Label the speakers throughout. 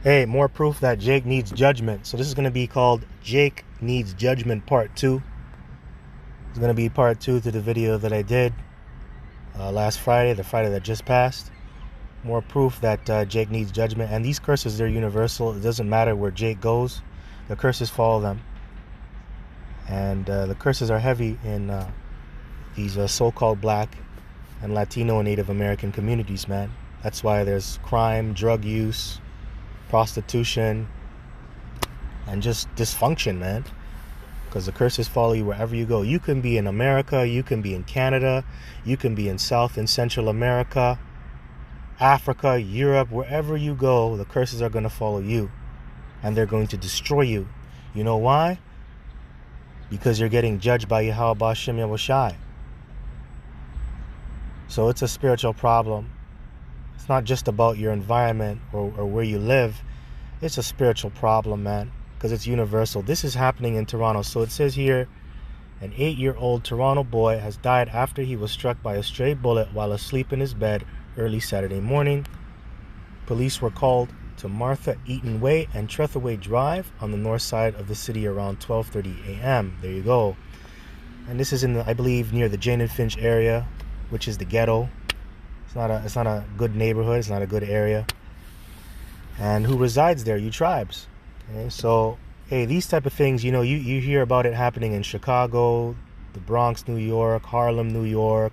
Speaker 1: Hey, more proof that Jake needs judgment. So this is going to be called Jake Needs Judgment Part 2. It's going to be Part 2 to the video that I did last Friday, the Friday that just passed. More proof that Jake needs judgment. And these curses, they're universal. It doesn't matter where Jake goes. The curses follow them. And the curses are heavy in these so-called black and Latino and Native American communities, man. That's why there's crime, drug use, prostitution, and just dysfunction, man. Because the curses follow you wherever you go. You can be in America, you can be in Canada, you can be in South and Central America, Africa, Europe, wherever you go, the curses are going to follow you. And they're going to destroy you. You know why? Because you're getting judged by Yahweh Bashem Yahushai. So it's a spiritual problem. It's not just about your environment or where you live. It's a spiritual problem, man, because it's universal. This is happening in Toronto. So it says here, an 8-year-old Toronto boy has died after he was struck by a stray bullet while asleep in his bed early Saturday morning. Police were called to Martha Eaton Way and Trethaway Drive on the north side of the city around 12:30 a.m. There you go. And this is in, I believe, near the Jane and Finch area, which is the ghetto. It's not a good neighborhood. It's not a good area. And who resides there? You tribes. Okay, so, hey, these type of things, you know, you hear about it happening in Chicago, the Bronx, New York, Harlem, New York,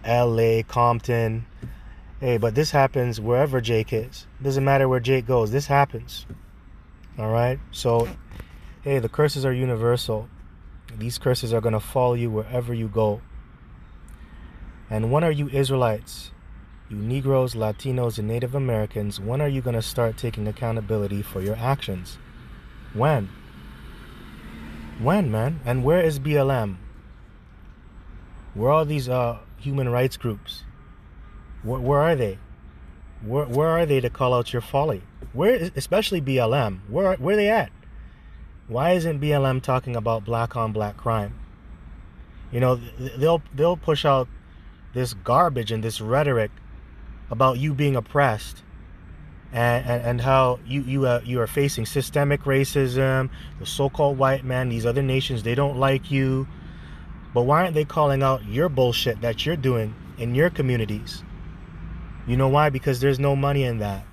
Speaker 1: LA, Compton. Hey, but this happens wherever Jake is. Doesn't matter where Jake goes. This happens. All right? So, hey, the curses are universal. These curses are going to follow you wherever you go. And when are you Israelites, you Negroes, Latinos, and Native Americans, when are you going to start taking accountability for your actions? When? When, man? And where is BLM? Where are these human rights groups? Where are they? Where are they to call out your folly? Where, especially BLM? Where are they at? Why isn't BLM talking about black on black crime? You know, they'll push out this garbage and this rhetoric about you being oppressed and how you are facing systemic racism, the so-called white man, these other nations, they don't like you. But why aren't they calling out your bullshit that you're doing in your communities? You know why? Because there's no money in that.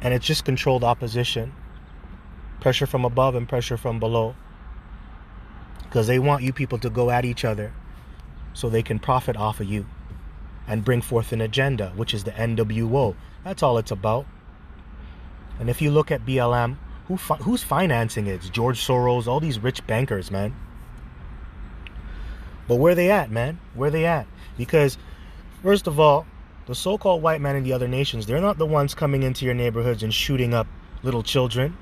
Speaker 1: And it's just controlled opposition. Pressure from above and pressure from below. Because they want you people to go at each other so they can profit off of you and bring forth an agenda, which is the NWO. That's all it's about. And if you look at BLM, who's financing it? It's George Soros, all these rich bankers, man. But where they at, man? Where they at? Because, first of all, the so-called white man in the other nations, they're not the ones coming into your neighborhoods and shooting up little children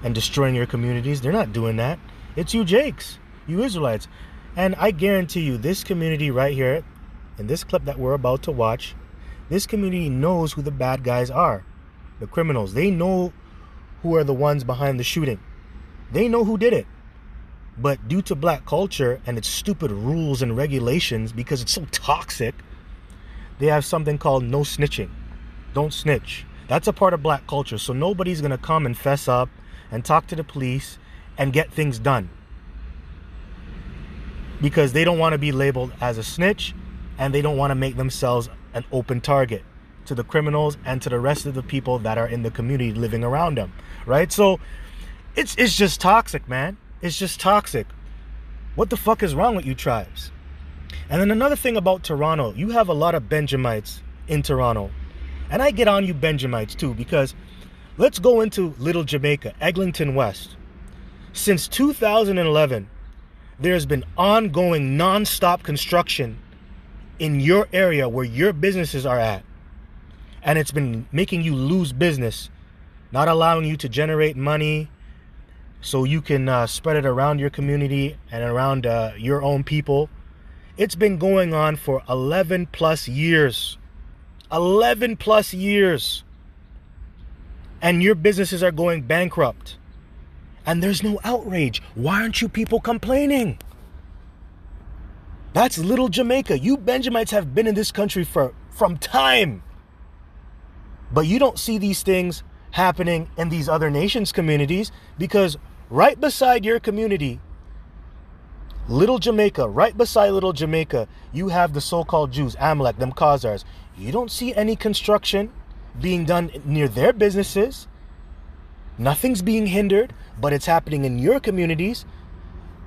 Speaker 1: and destroying your communities. They're not doing that. It's you Jakes, you Israelites. And I guarantee you, this community right here, in this clip that we're about to watch, this community knows who the bad guys are. The criminals. They know who are the ones behind the shooting. They know who did it. But due to black culture and its stupid rules and regulations, because it's so toxic, they have something called no snitching. Don't snitch. That's a part of black culture. So nobody's going to come and fess up and talk to the police and get things done, because they don't want to be labeled as a snitch, and they don't want to make themselves an open target to the criminals and to the rest of the people that are in the community living around them, right? So it's just toxic, man. It's just toxic. What the fuck is wrong with you tribes? And then another thing about Toronto, you have a lot of Benjamites in Toronto, and I get on you Benjamites too, because let's go into Little Jamaica, Eglinton West. Since 2011, there's been ongoing non-stop construction in your area where your businesses are at. And it's been making you lose business, not allowing you to generate money so you can spread it around your community and around your own people. It's been going on for 11 plus years. 11 plus years. And your businesses are going bankrupt. And there's no outrage. Why aren't you people complaining? That's Little Jamaica. You Benjamites have been in this country from time. But you don't see these things happening in these other nations' communities, because right beside your community, Little Jamaica, right beside Little Jamaica, you have the so-called Jews, Amalek, them Khazars. You don't see any construction being done near their businesses. Nothing's being hindered, but it's happening in your communities.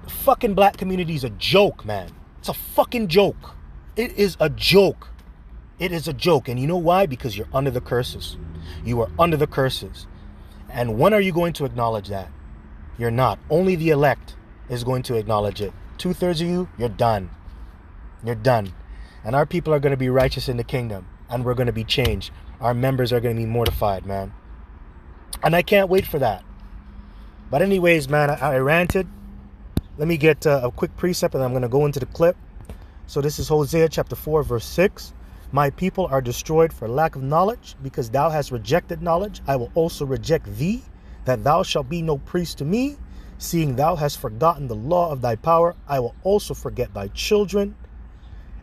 Speaker 1: The fucking black community is a joke, man. It's a fucking joke. It is a joke. It is a joke. And you know why? Because you're under the curses. You are under the curses. And when are you going to acknowledge that? You're not. Only the elect is going to acknowledge it. 2/3 of you, you're done. You're done. And our people are going to be righteous in the kingdom. And we're going to be changed. Our members are going to be mortified, man. And I can't wait for that. But anyways, man, I ranted. Let me get a quick precept and I'm going to go into the clip. So this is Hosea chapter 4, verse 6. My people are destroyed for lack of knowledge, because thou hast rejected knowledge. I will also reject thee, that thou shalt be no priest to me. Seeing thou hast forgotten the law of thy power, I will also forget thy children.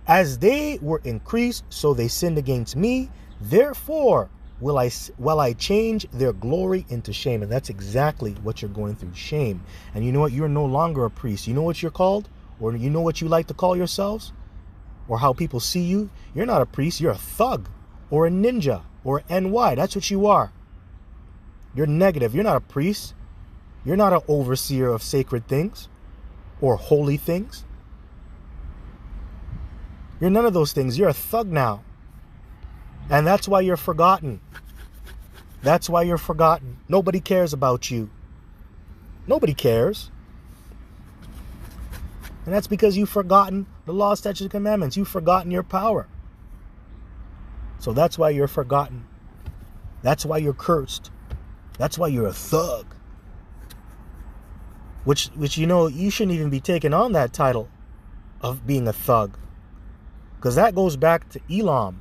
Speaker 1: As they were increased, so they sinned against me. Therefore will I change their glory into shame. And that's exactly what you're going through, shame. And you know what? You're no longer a priest. You know what you're called? Or you know what you like to call yourselves? Or how people see you? You're not a priest. You're a thug or a ninja or an NY. That's what you are. You're negative. You're not a priest. You're not an overseer of sacred things or holy things. You're none of those things. You're a thug now. And that's why you're forgotten. That's why you're forgotten. Nobody cares about you. Nobody cares. And that's because you've forgotten the law, statutes, and commandments. You've forgotten your power. So that's why you're forgotten. That's why you're cursed. That's why you're a thug. Which you know, you shouldn't even be taking on that title of being a thug. Because that goes back to Elam,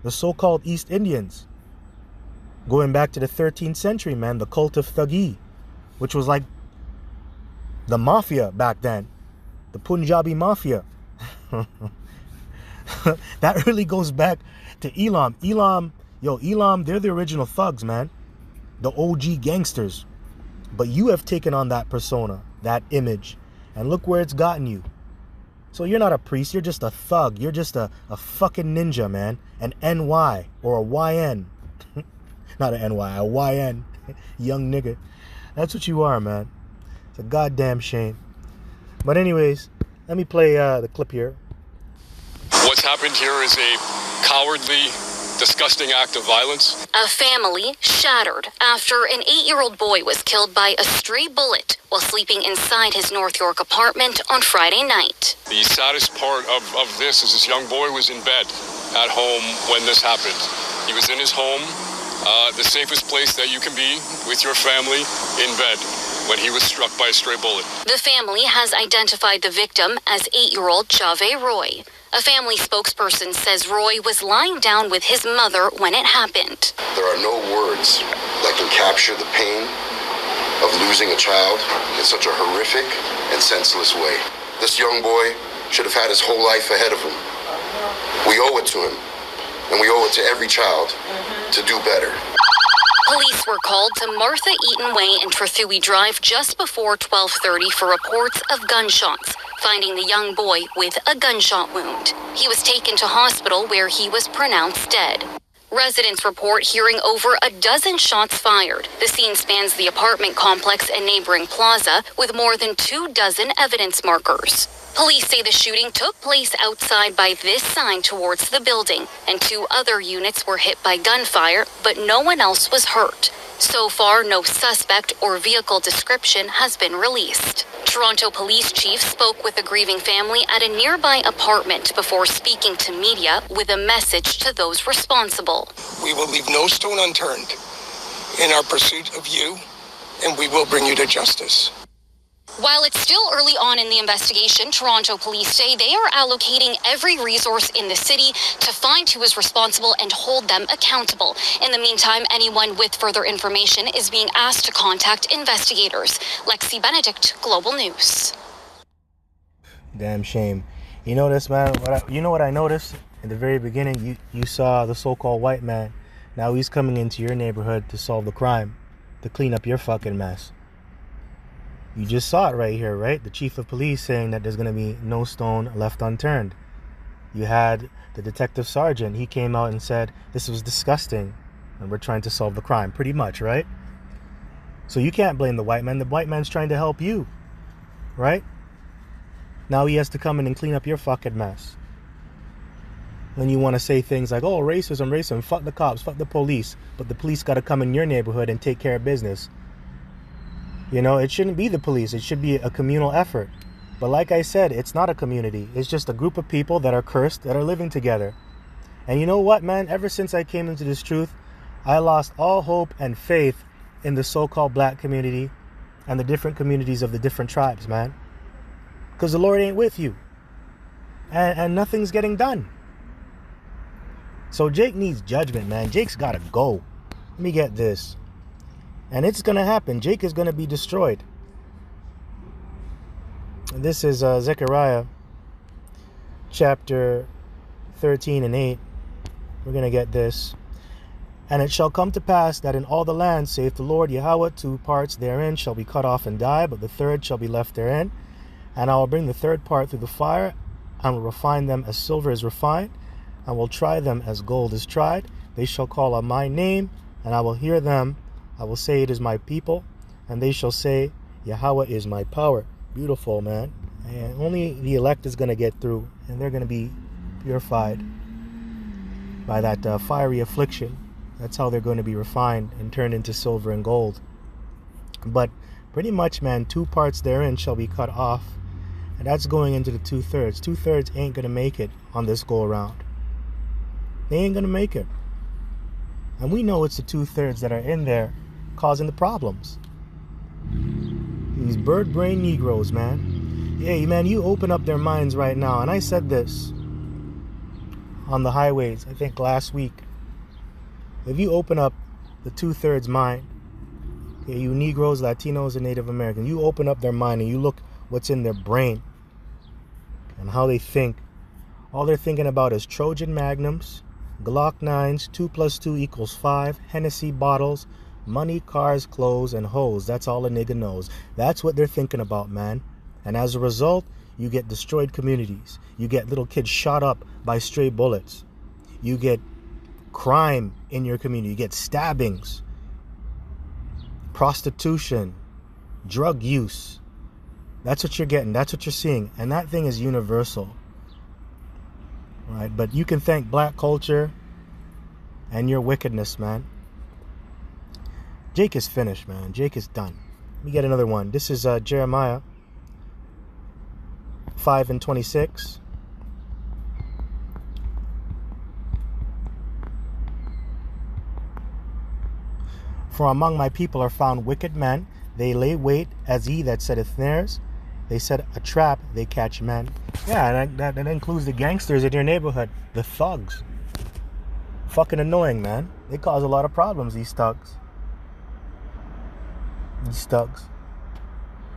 Speaker 1: the so-called East Indians. Going back to the 13th century, man, the cult of Thuggee, which was like the mafia back then. The Punjabi mafia. That really goes back to Elam. Elam, they're the original thugs, man. The OG gangsters. But you have taken on that persona, that image. And look where it's gotten you. So you're not a priest, you're just a thug. You're just a fucking ninja, man. An NY or a YN. Not an NY, a YN. Young nigga. That's what you are, man. It's a goddamn shame. But anyways, let me play the clip here.
Speaker 2: What's happened here is a cowardly, disgusting act of violence.
Speaker 3: A family shattered after an 8-year-old boy was killed by a stray bullet while sleeping inside his North York apartment on Friday night.
Speaker 2: The saddest part of this is this young boy was in bed at home when this happened. He was in his home, the safest place that you can be with your family, in bed, when he was struck by a stray bullet.
Speaker 3: The family has identified the victim as 8-year-old Chave Roy. A family spokesperson says Roy was lying down with his mother when it happened.
Speaker 4: There are no words that can capture the pain of losing a child in such a horrific and senseless way. This young boy should have had his whole life ahead of him. We owe it to him, and we owe it to every child to do better.
Speaker 3: Police were called to Martha Eaton Way and Trethewey Drive just before 12:30 for reports of gunshots, finding the young boy with a gunshot wound. He was taken to hospital where he was pronounced dead. Residents report hearing over a dozen shots fired. The scene spans the apartment complex and neighboring plaza with more than 24 evidence markers. Police say the shooting took place outside by this sign towards the building, and 2 other units were hit by gunfire, but no one else was hurt. So far, no suspect or vehicle description has been released. Toronto Police Chief spoke with the grieving family at a nearby apartment before speaking to media with a message to those responsible.
Speaker 5: We will leave no stone unturned in our pursuit of you, and we will bring you to justice.
Speaker 3: While it's still early on in the investigation, Toronto police say they are allocating every resource in the city to find who is responsible and hold them accountable. In the meantime, anyone with further information is being asked to contact investigators. Lexi Benedict, Global News.
Speaker 1: Damn shame. You know this, man. You know what I noticed in the very beginning? You saw the so-called white man Now he's coming into your neighborhood to solve the crime, to clean up your fucking mess. You just saw it right here, right? The chief of police saying that there's going to be no stone left unturned. You had the detective sergeant. He came out and said, this was disgusting, and we're trying to solve the crime. Pretty much, right? So you can't blame the white man. The white man's trying to help you, right? Now he has to come in and clean up your fucking mess. Then you want to say things like, oh, racism, fuck the cops, fuck the police. But the police got to come in your neighborhood and take care of business. You know, it shouldn't be the police. It should be a communal effort. But like I said, it's not a community. It's just a group of people that are cursed, that are living together. And you know what, man? Ever since I came into this truth, I lost all hope and faith in the so-called black community and the different communities of the different tribes, man. Because the Lord ain't with you. And nothing's getting done. So Jake needs judgment, man. Jake's got to go. Let me get this. And it's going to happen. Jake is going to be destroyed. This is Zechariah chapter 13 and 8. We're going to get this. And it shall come to pass that in all the land, saith the Lord Yahweh, 2 parts therein shall be cut off and die, but the third shall be left therein. And I will bring the third part through the fire, and will refine them as silver is refined, and will try them as gold is tried. They shall call on my name, and I will hear them. I will say, it is my people, and they shall say, Yahweh is my power. Beautiful, man. And only the elect is going to get through, and they're going to be purified by that fiery affliction. That's how they're going to be refined and turned into silver and gold. But pretty much, man, 2 parts therein shall be cut off, and that's going into the 2/3. 2/3 ain't going to make it on this go around. They ain't going to make it. And we know it's the 2/3 that are in there causing the problems. These bird brain Negroes, man. Hey, man, you open up their minds right now. And I said this on the highways, I think last week. If you open up the 2/3 mind, okay, you Negroes, Latinos, and Native Americans, you open up their mind and you look what's in their brain and how they think. All they're thinking about is Trojan Magnums, Glock 9s, 2 + 2 = 5, Hennessy bottles, money, cars, clothes, and hoes. That's all a nigga knows. That's what they're thinking about, man. And as a result, you get destroyed communities. You get little kids shot up by stray bullets. You get crime in your community. You get stabbings, prostitution, drug use. That's what you're getting. That's what you're seeing. And that thing is universal. Right? But you can thank black culture and your wickedness, man. Jake is finished, man. Jake is done. Let me get another one. This is Jeremiah 5 and 26. For among my people are found wicked men. They lay wait as he that setteth snares. They set a trap, they catch men. Yeah, and that includes the gangsters in your neighborhood. The thugs. Fucking annoying, man. They cause a lot of problems, these thugs. These thugs.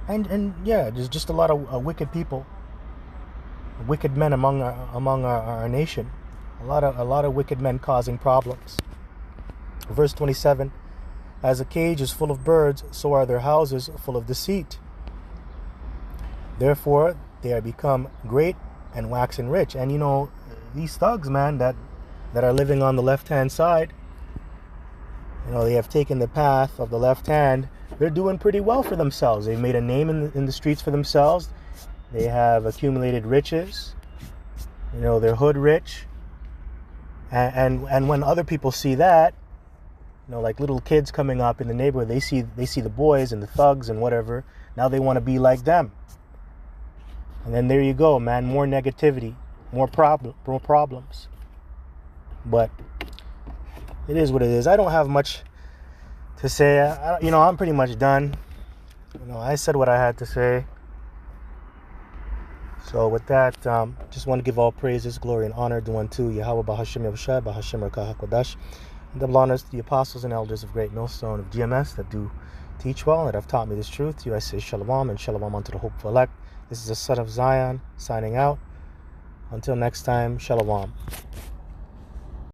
Speaker 1: And yeah, there's just a lot of wicked people. Wicked men among our nation. A lot of wicked men causing problems. Verse 27. As a cage is full of birds, so are their houses full of deceit. Therefore, they are become great and waxen rich. And you know, these thugs, man, that are living on the left-hand side, you know, they have taken the path of the left hand. They're doing pretty well for themselves. They've made a name in the streets for themselves. They have accumulated riches. You know, they're hood rich. And when other people see that, you know, like little kids coming up in the neighborhood, they see the boys and the thugs and whatever. Now they want to be like them. And then there you go, man. More negativity, more problems. But it is what it is. I don't have much to say. I'm pretty much done. You know, I said what I had to say. So with that, just want to give all praises, glory, and honor due unto Yahweh Bahashim Yahushua, Bahashim Rakah HaKodash. And double honors to the apostles and elders of Great Millstone of GMS that do teach well and that have taught me this truth. To you I say shalom and shalom unto the hopeful elect. This is the Son of Zion signing out. Until next time, shalom.